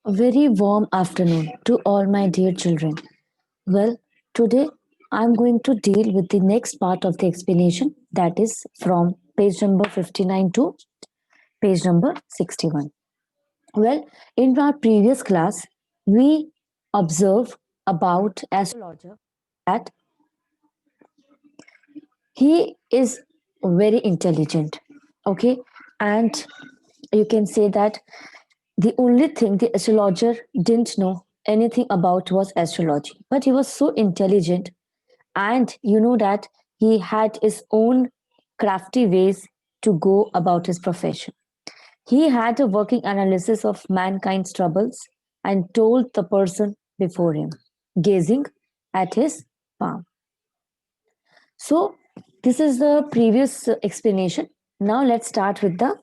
A very warm afternoon to all my dear children. Well, today I'm going to deal with the next part of the explanation, that is from page number 59 to page number 61. Well, in our previous class, we observe about astrologer that he is very intelligent, okay, and you can say that the only thing the astrologer didn't know anything about was astrology, but he was so intelligent, and you know that he had his own crafty ways to go about his profession. He had a working analysis of mankind's troubles and told the person before him, gazing at his palm. So, this is the previous explanation. Now, let's start with the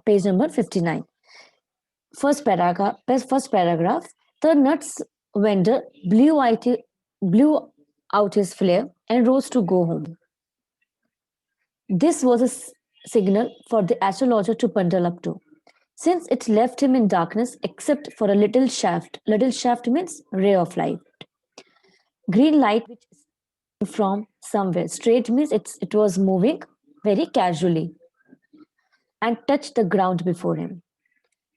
page number 59. First paragraph. The nuts vendor blew out his flare and rose to go home. This was a signal for the astrologer to bundle up to, since it left him in darkness except for a little shaft. Little shaft means ray of light. Green light which is from somewhere. Straight means it was moving very casually and touched the ground before him.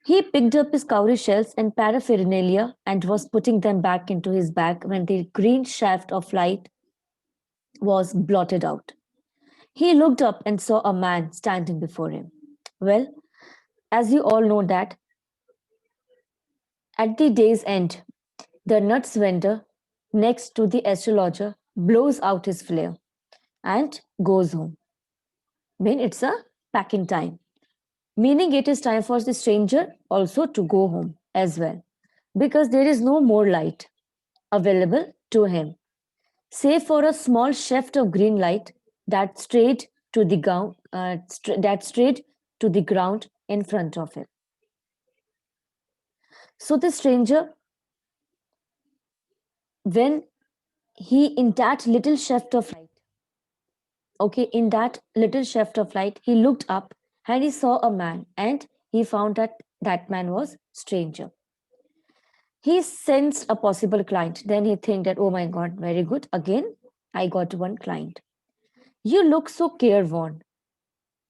He picked up his cowrie shells and paraphernalia and was putting them back into his bag when the green shaft of light was blotted out. He looked up and saw a man standing before him. Well, as you all know that at the day's end, the nuts vendor next to the astrologer blows out his flare and goes home. Mean it's a packing time. Meaning it is time for the stranger also to go home as well, because there is no more light available to him, save for a small shaft of green light that strayed to the ground in front of him. So the stranger, when he in that little shaft of light, okay, in that little shaft of light, he looked up and he saw a man, and he found that that man was stranger. He sensed a possible client. Then he think that, oh my God, very good. Again, I got one client. You look so careworn.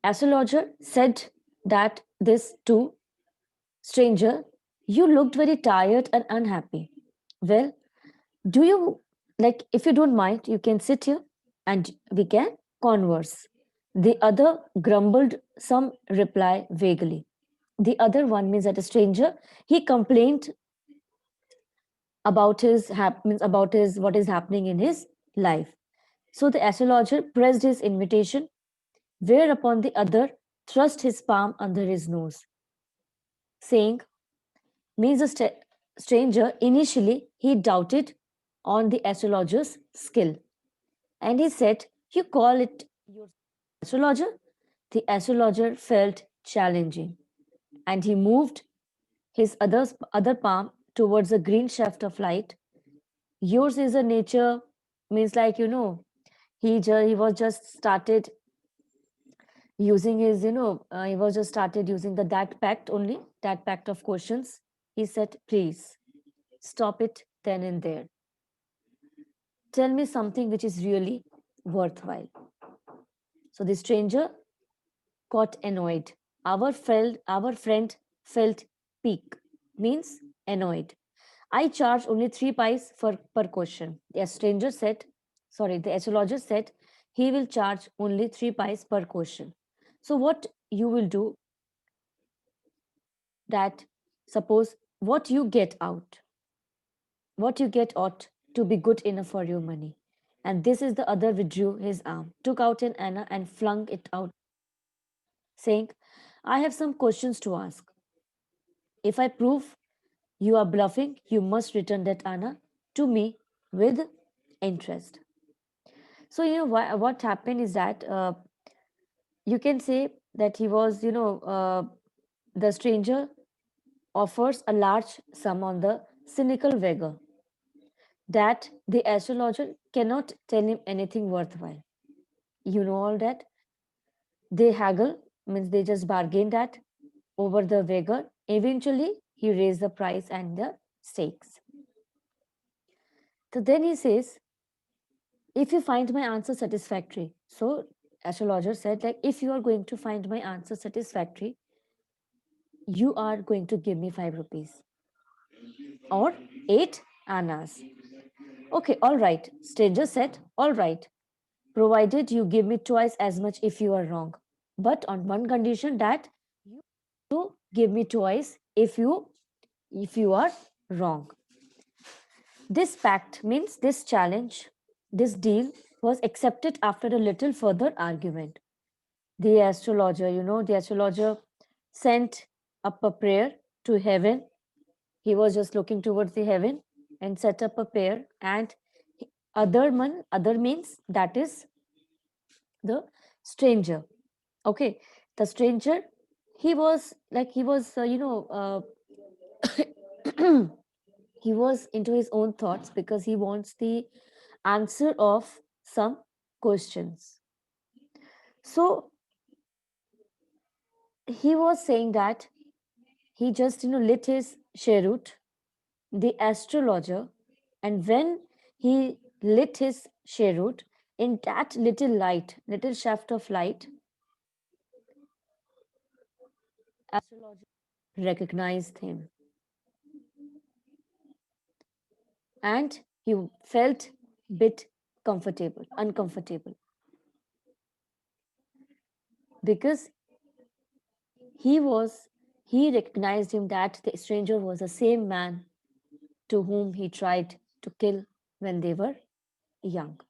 Astrologer said that this to stranger. You looked very tired and unhappy. Well, do you like, if you don't mind, you can sit here and we can converse. The other grumbled some reply vaguely. The other one means that a stranger, he complained about means about his what is happening in his life. So the astrologer pressed his invitation, whereupon the other thrust his palm under his nose, saying, means the stranger initially he doubted on the astrologer's skill, and he said, "You call it your astrologer?" The astrologer felt challenging, and he moved his other palm towards the green shaft of light. Yours is a nature means like he was just started using his he was just started using that pact of questions. He said, please stop it then and there. Tell me something which is really worthwhile. So the stranger got annoyed. Our friend felt pique, means annoyed. I charge only 3 pice for per question. The astrologer said he will charge only 3 pice per question. So what you will do that, suppose what you get ought to be good enough for your money. And this is the other withdrew his arm, took out an anna and flung it out, saying, I have some questions to ask. If I prove you are bluffing, you must return that anna to me with interest. So, what happened is that you can say that he was, the stranger offers a large sum on the cynical beggar that the astrologer cannot tell him anything worthwhile. You know all that. They haggle, means they just bargain that over the beggar. Eventually, he raised the price and the stakes. So then he says, if you find my answer satisfactory. So astrologer said, like, if you are going to find my answer satisfactory, you are going to give me 5 rupees or 8 annas. Okay, all right. Stranger said, all right, provided you give me twice as much if you are wrong. But on one condition, that you give me twice if you are wrong. This pact means this challenge, this deal was accepted after a little further argument. The astrologer sent up a prayer to heaven. He was just looking towards the heaven and set up a prayer. And other means that is the stranger. Okay, the stranger, he was into his own thoughts because he wants the answer of some questions. So he was saying that he just lit his cheroot, the astrologer, and when he lit his cheroot, in that little shaft of light, astrologer recognized him, and he felt bit uncomfortable, because he was he recognized him, that the stranger was the same man to whom he tried to kill when they were young.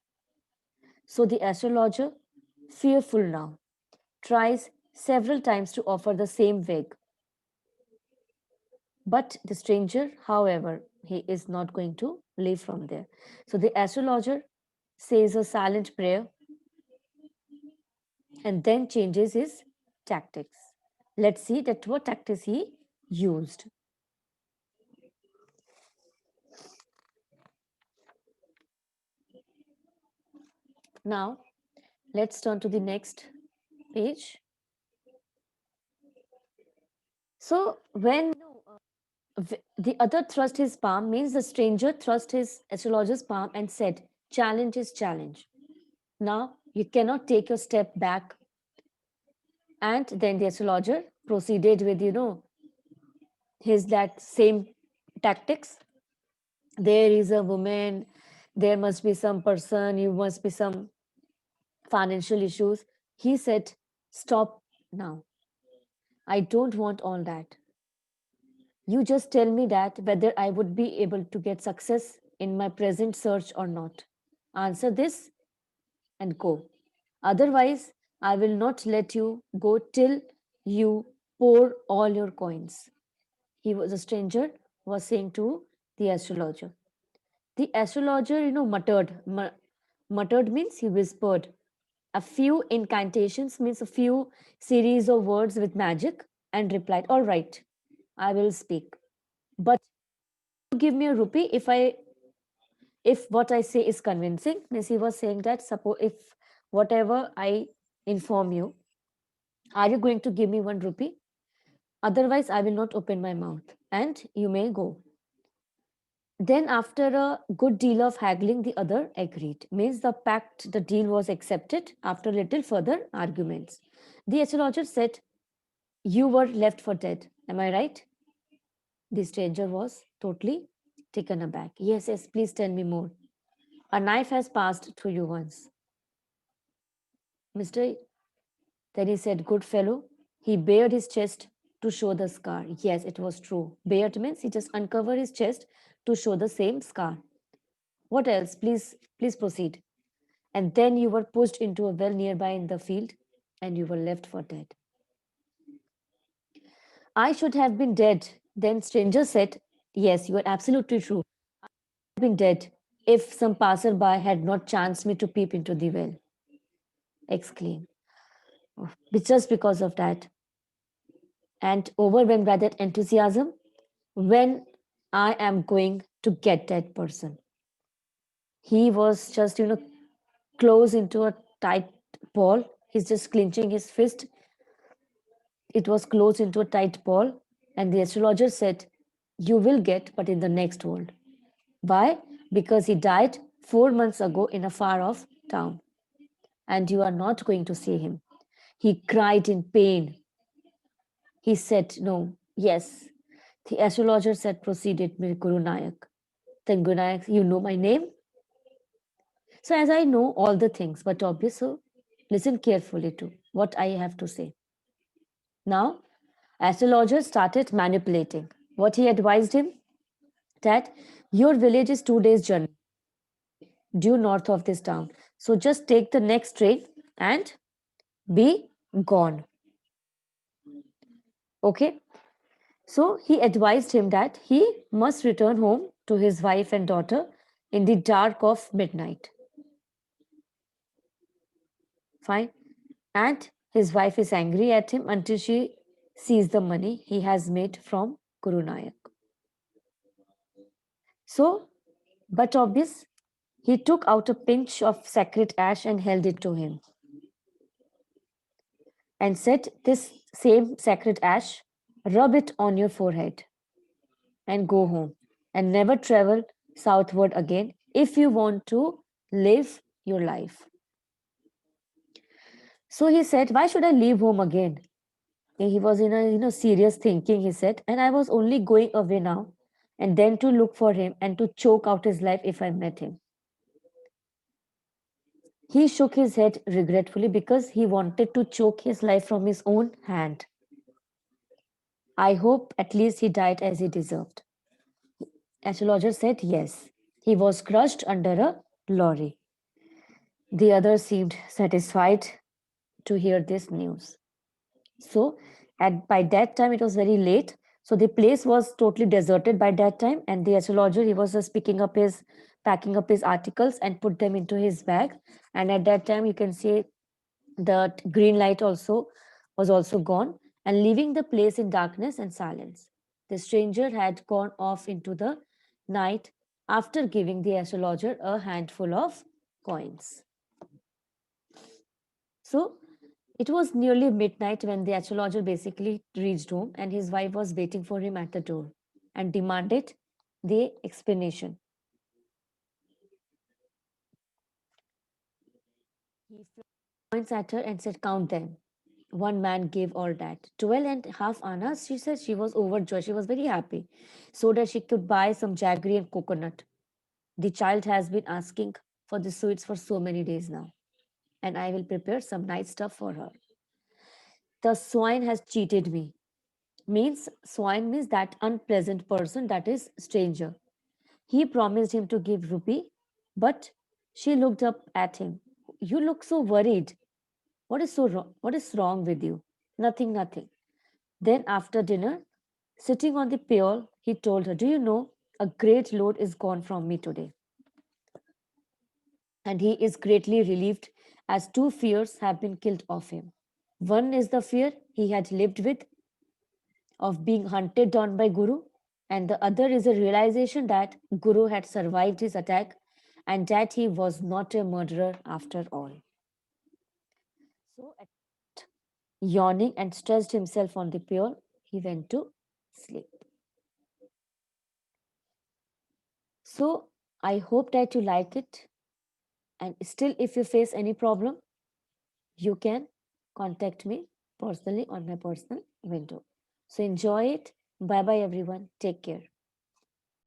So the astrologer, fearful now, tries several times to offer the same wig. But the stranger, however, he is not going to leave from there. So the astrologer says a silent prayer and then changes his tactics. Let's see that what tactics he used. Now, let's turn to the next page. So when the other thrust his palm, means the stranger thrust his astrologer's palm and said, challenge is challenge. Now you cannot take your step back. And then the astrologer proceeded with, his that same tactics. There is a woman, there must be some person, you must be some financial issues. He said, stop now. I don't want all that. You just tell me that whether I would be able to get success in my present search or not. Answer this and go. Otherwise, I will not let you go till you pour all your coins. He was a stranger, was saying to the astrologer. The astrologer, muttered. Muttered means he whispered. A few incantations means a few series of words with magic, and replied, all right, I will speak. But give me a rupee if what I say is convincing. Means he was saying that, suppose if whatever I inform you, are you going to give me 1 rupee? Otherwise, I will not open my mouth, and you may go. Then, after a good deal of haggling, the other agreed. Means the deal was accepted after little further arguments. The astrologer said, you were left for dead. Am I right? The stranger was totally taken aback. Yes, yes, please tell me more. A knife has passed through you once. Mister, then he said, good fellow. He bared his chest to show the scar. Yes, it was true. Bared means he just uncovered his chest to show the same scar. What else? Please proceed. And then you were pushed into a well nearby in the field, and you were left for dead. I should have been dead. Then stranger said, yes, you are absolutely true. I would have been dead if some passerby had not chanced me to peep into the well. Exclaimed. Oh, just because of that. And overwhelmed by that enthusiasm, when I am going to get that person. He was just, close into a tight ball. He's just clenching his fist. It was closed into a tight ball, and the astrologer said, You will get, but in the next world. Why? Because he died 4 months ago in a far off town, and you are not going to see him. He cried in pain. He said, no, yes. The astrologer said, proceeded with Guru Nayak. Then Guru Nayak, you know my name? So, as I know all the things, but obvious, so listen carefully to what I have to say. Now, astrologer started manipulating. What he advised him? That your village is 2 days' journey due north of this town. So just take the next train and be gone. Okay. So he advised him that he must return home to his wife and daughter in the dark of midnight. Fine. And his wife is angry at him until she sees the money he has made from Guru Nayak. So, but obvious, he took out a pinch of sacred ash and held it to him and said, this same sacred ash, rub it on your forehead and go home and never travel southward again if you want to live your life. So he said, why should I leave home again? And he was in a serious thinking, he said, and I was only going away now and then to look for him and to choke out his life if I met him. He shook his head regretfully because he wanted to choke his life from his own hand. I hope at least he died as he deserved. Astrologer said yes. He was crushed under a lorry. The others seemed satisfied to hear this news. So, by that time, it was very late. So the place was totally deserted by that time, and the astrologer he was just packing up his articles and put them into his bag. And at that time, you can see the green light also was also gone, and leaving the place in darkness and silence. The stranger had gone off into the night after giving the astrologer a handful of coins. So it was nearly midnight when the astrologer basically reached home, and his wife was waiting for him at the door and demanded the explanation. He flung coins at her and said, count them. One man gave all that. 12.5 annas, she said she was overjoyed. She was very happy. So that she could buy some jaggery and coconut. The child has been asking for the sweets for so many days now. And I will prepare some nice stuff for her. The swine has cheated me. Means swine means that unpleasant person, that is stranger. He promised him to give rupee, but she looked up at him. You look so worried. What is so wrong? What is wrong with you? Nothing, nothing. Then after dinner, sitting on the pier, he told her, do you know, a great load is gone from me today. And he is greatly relieved as two fears have been killed off him. One is the fear he had lived with of being hunted down by Guru, and the other is a realization that Guru had survived his attack and that he was not a murderer after all. So, yawning and stretched himself on the pier, he went to sleep. So, I hope that you like it. And still, if you face any problem, you can contact me personally on my personal window. So, enjoy it. Bye bye, everyone. Take care.